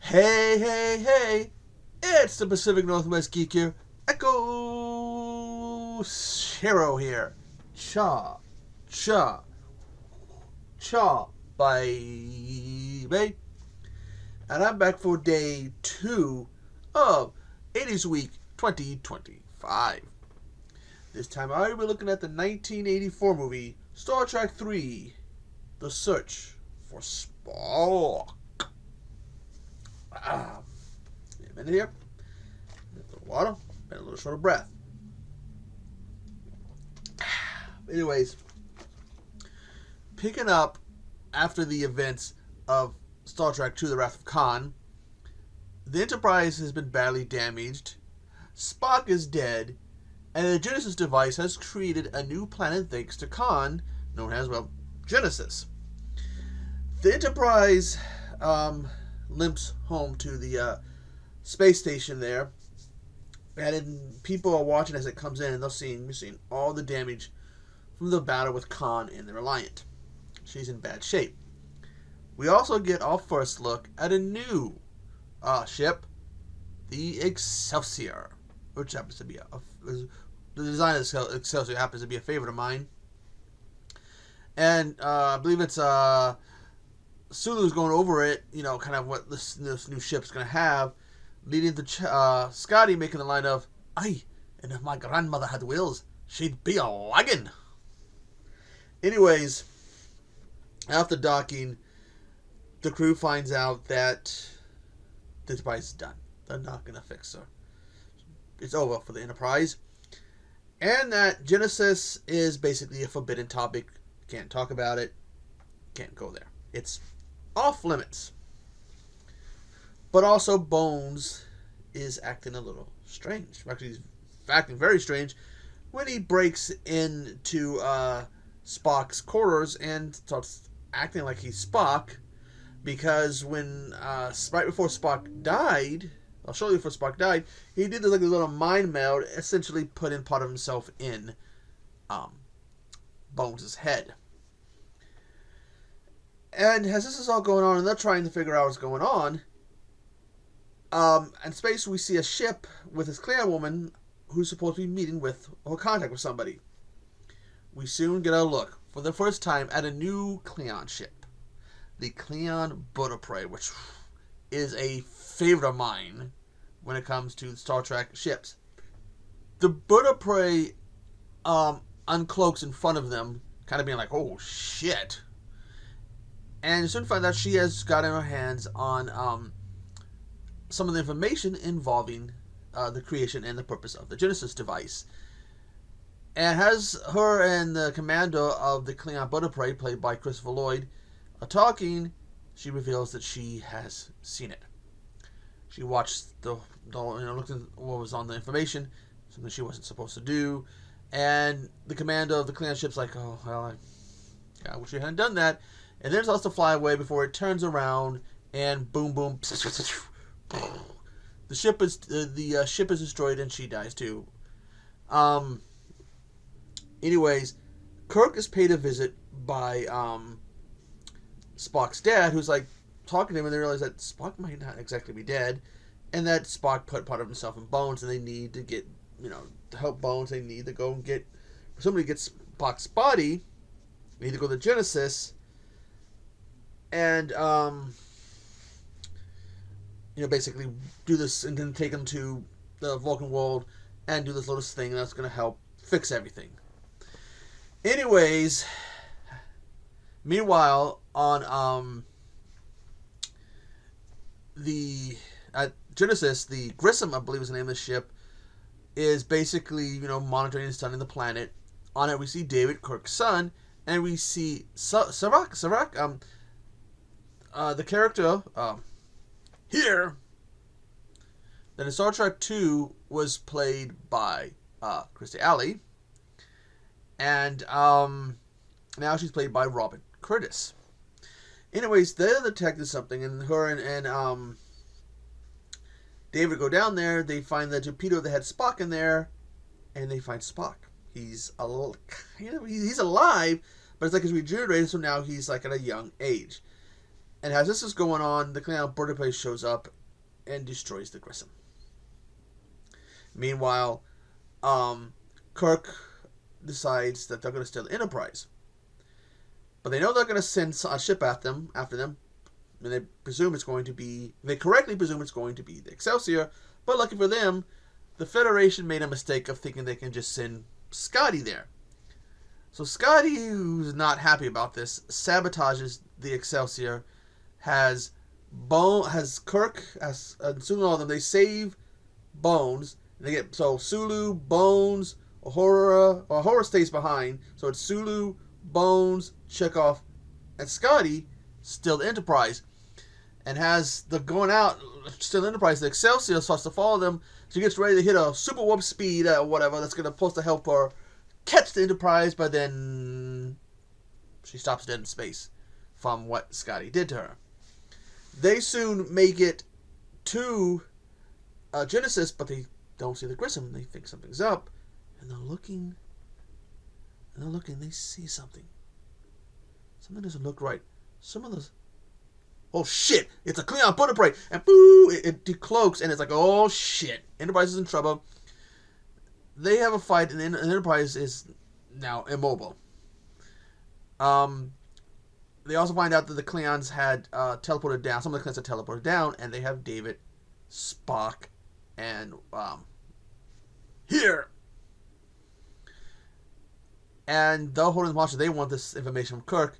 Hey, hey, hey! It's the Pacific Northwest Geek here. Echo Shiro here. Cha, cha, cha, baby. And I'm back for day 2 of 80s Week 2025. This time I'll be looking at the 1984 movie Star Trek 3, The Search for Spock. A minute here. A little water. Been a little short of breath. Anyways, picking up after the events of Star Trek II: The Wrath of Khan, the Enterprise has been badly damaged, Spock is dead, and the Genesis device has created a new planet thanks to Khan, known as, well, Genesis. The Enterprise limps home to the space station there, and people are watching as it comes in, and we're seeing all the damage from the battle with Khan and the Reliant. She's in bad shape. We also get our first look at a new ship, the Excelsior, which happens to be the design of Excelsior happens to be a favorite of mine. And I believe it's Sulu's going over it, kind of what this new ship's going to have, leading to Scotty making the line of, "Aye, and if my grandmother had wheels, she'd be a wagon." Anyways, after docking, the crew finds out that the Enterprise is done. They're not going to fix her. It's over for the Enterprise. And that Genesis is basically a forbidden topic. Can't talk about it. Can't go there. It's off limits. But also Bones is acting a little strange. Actually, he's acting very strange when he breaks into Spock's quarters and starts acting like he's Spock. Because when right before Spock died, I'll show you before Spock died, he did like a little mind meld, essentially putting part of himself in Bones' head. And as this is all going on, and they're trying to figure out what's going on, in space we see a ship with this Klingon woman who's supposed to be meeting with or contact with somebody. We soon get a look, for the first time, at a new Klingon ship. The Klingon Bird of Prey, which is a favorite of mine when it comes to Star Trek ships. The Bird of Prey uncloaks in front of them, kind of being like, "Oh, shit." And you soon find out she has gotten her hands on some of the information involving the creation and the purpose of the Genesis device. And as her and the commander of the Klingon Bird of Prey, played by Christopher Lloyd, are talking, she reveals that she has seen it. She watched looked at what was on the information, something she wasn't supposed to do, and the commander of the Klingon ship's like, "Oh, well, I wish you hadn't done that." And then it starts to fly away before it turns around and boom, boom, the ship is destroyed and she dies too. Anyways, Kirk is paid a visit by Spock's dad, who's like talking to him, and they realize that Spock might not exactly be dead, and that Spock put part of himself in Bones, and they need to get, to help Bones, they need to go and get, for somebody to get Spock's body, they need to go to Genesis, and, basically do this, and then take him to the Vulcan world, and do this little thing that's going to help fix everything. Anyways, meanwhile, on at Genesis, the Grissom, I believe is the name of the ship, is basically, monitoring and studying the planet. On it, we see David, Kirk's son, and we see Serac, the character here, that in Star Trek II was played by Kirstie Alley, and now she's played by Robin Curtis. Anyways, they're detecting something, and her and David go down there. They find the torpedo that had Spock in there, and they find Spock. He's he's alive, but it's like he's regenerated, so now he's like at a young age. And as this is going on, the Klingon Bird of Prey shows up, and destroys the Grissom. Meanwhile, Kirk decides that they're going to steal the Enterprise. But they know they're going to send a ship after them, and they correctly presume it's going to be the Excelsior, but lucky for them, the Federation made a mistake of thinking they can just send Scotty there. So Scotty, who's not happy about this, sabotages the Excelsior, has Kirk, and Sulu and all of them, they save Bones. They get, so Sulu, Bones, Uhura stays behind, so it's Sulu, Bones, Chekhov, and Scotty steal the Enterprise. And has the going out, steal the Enterprise, the Excelsior starts to follow them. She gets ready to hit a super warp speed or whatever that's supposed to help her catch the Enterprise, but then she stops dead in space from what Scotty did to her. They soon make it to Genesis, but they don't see the Grissom. They think something's up, and they're looking, they see something. Something doesn't look right. Some of those... Oh shit! It's a Klingon butter prey! And boo! It decloaks, and it's like, oh shit! Enterprise is in trouble. They have a fight, and the Enterprise is now immobile. They also find out that the Klingons had teleported down. Some of the Klingons had teleported down, and they have David, Spock, and here. And they're holding the monster. They want this information from Kirk.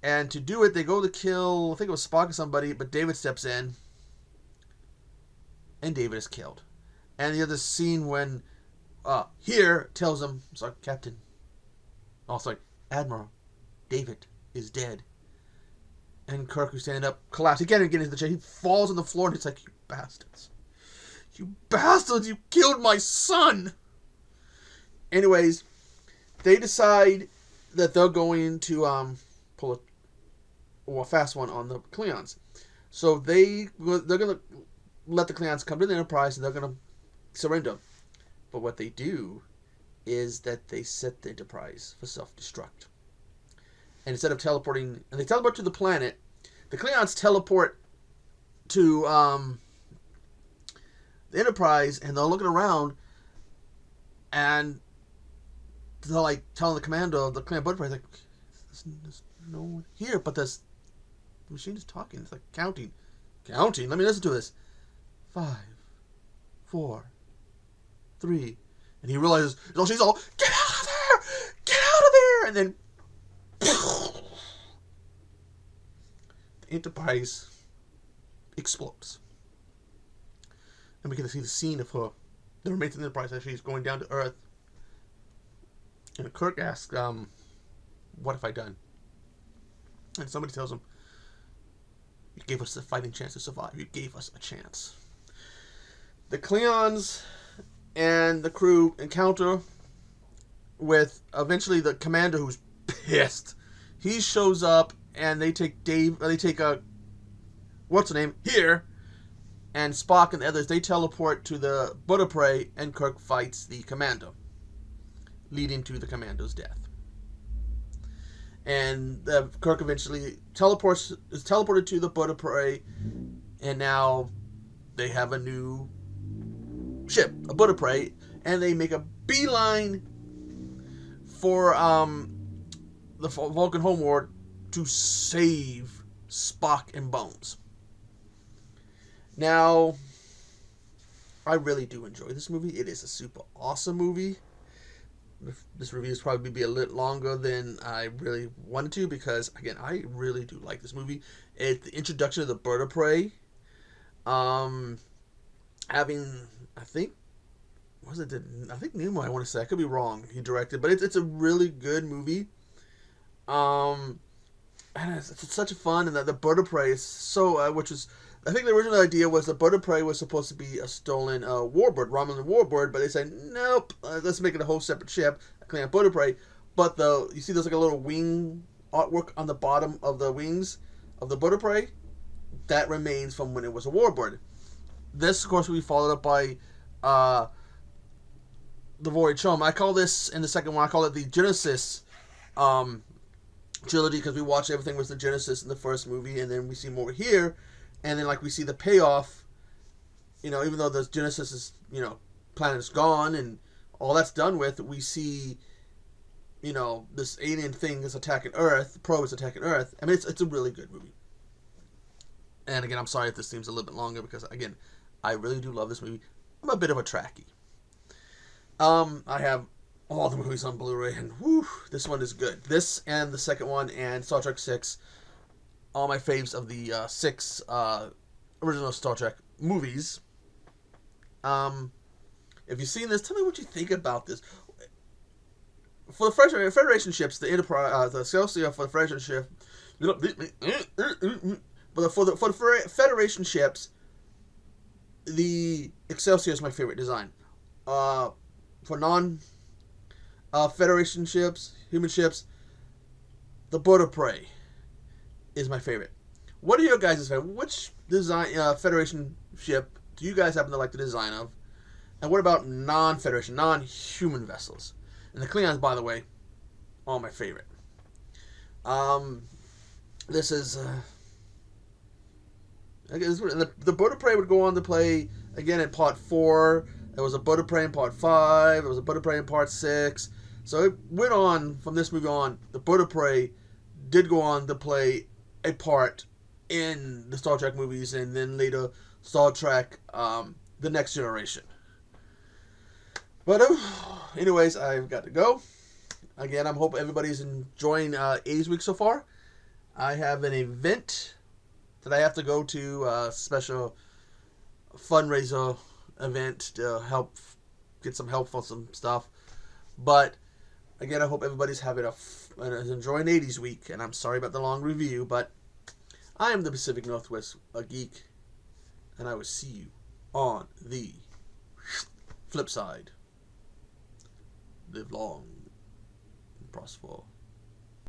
And to do it, they go to kill, I think it was Spock or somebody, but David steps in, and David is killed. And the other scene when here tells him, sorry, Captain, oh sorry, Admiral, David is dead. And Kirk, who's standing up, collapses. He can't even get into the chair. He falls on the floor, and he's like, you bastards. You bastards, you killed my son! Anyways, they decide that they're going to pull a fast one on the Klingons. So they're going to let the Klingons come to the Enterprise, and they're going to surrender. But what they do is that they set the Enterprise for self-destruct. And instead of teleporting, and they teleport to the planet, the Klingons teleport to the Enterprise, and they're looking around, and they're like telling the commander of the Klingon Enterprise, like, there's no one here, but the machine is talking. It's like counting. Let me listen to this. 5, 4, 3, and he realizes, oh, she's all, get out of there! Get out of there! And then the Enterprise explodes. And we get to see the scene of her, the remains of the Enterprise, as she's going down to Earth. And Kirk asks, what have I done? And somebody tells him, you gave us a fighting chance to survive. You gave us a chance. The Klingons and the crew encounter with eventually the commander, who's pissed. He shows up, and they take what's her name here, and Spock and the others, they teleport to the butter prey, and Kirk fights the commander, leading to the commander's death. And Kirk eventually is teleported to the butter prey, and now they have a new ship, a butter prey, and they make a beeline for the Vulcan homeworld to save Spock and Bones. Now, I really do enjoy this movie. It is a super awesome movie. This review is probably be a little longer than I really wanted to, because, again, I really do like this movie. The introduction of the bird of prey, having, I think Nimoy, I want to say, I could be wrong, he directed, but it's a really good movie. And it's such a fun, and the bird of prey is so, which was, I think the original idea was the bird of prey was supposed to be a stolen warbird, Romulan warbird, but they said, nope, let's make it a whole separate ship, a Klingon bird of prey. But you see there's like a little wing artwork on the bottom of the wings of the bird of prey? That remains from when it was a warbird. This, of course, will be followed up by the Voyage Home. I call this, in the second one, I call it the Genesis trilogy, because we watched everything was the Genesis in the first movie, and then we see more here. And then, like, we see the payoff even though the Genesis is, planet is gone and all that's done with, we see, this alien thing is attacking Earth, the probe is attacking Earth. I mean, it's a really good movie. And again, I'm sorry if this seems a little bit longer because, again, I really do love this movie. I'm a bit of a Trekkie. I have all the movies on Blu-ray, and whew, this one is good. This and the second one and Star Trek 6, all my faves of the 6 original Star Trek movies. If you've seen this, tell me what you think about this. For the Federation ships, the Enterprise, the Excelsior for the Federation ship, but for the Federation ships, the Excelsior is my favorite design. For non-Federation ships, human ships, the Bird of Prey is my favorite. What are your guys' favorite? Which design Federation ship do you guys happen to like the design of? And what about non-Federation, non-human vessels? And the Klingons, by the way, are my favorite. This is... the Bird of Prey would go on to play, again, in Part 4. There was a Bird of Prey in Part 5. There was a Bird of Prey in Part 6. So it went on, from this movie on, the Bird of Prey did go on to play a part in the Star Trek movies, and then later Star Trek The Next Generation. But anyways, I've got to go. Again, I hope everybody's enjoying 80s Week so far. I have an event that I have to go to, a special fundraiser event to help get some help for some stuff. But again, I hope everybody's having is enjoying 80s Week, and I'm sorry about the long review, but I am the Pacific Northwest geek, and I will see you on the flip side. Live long and prosper.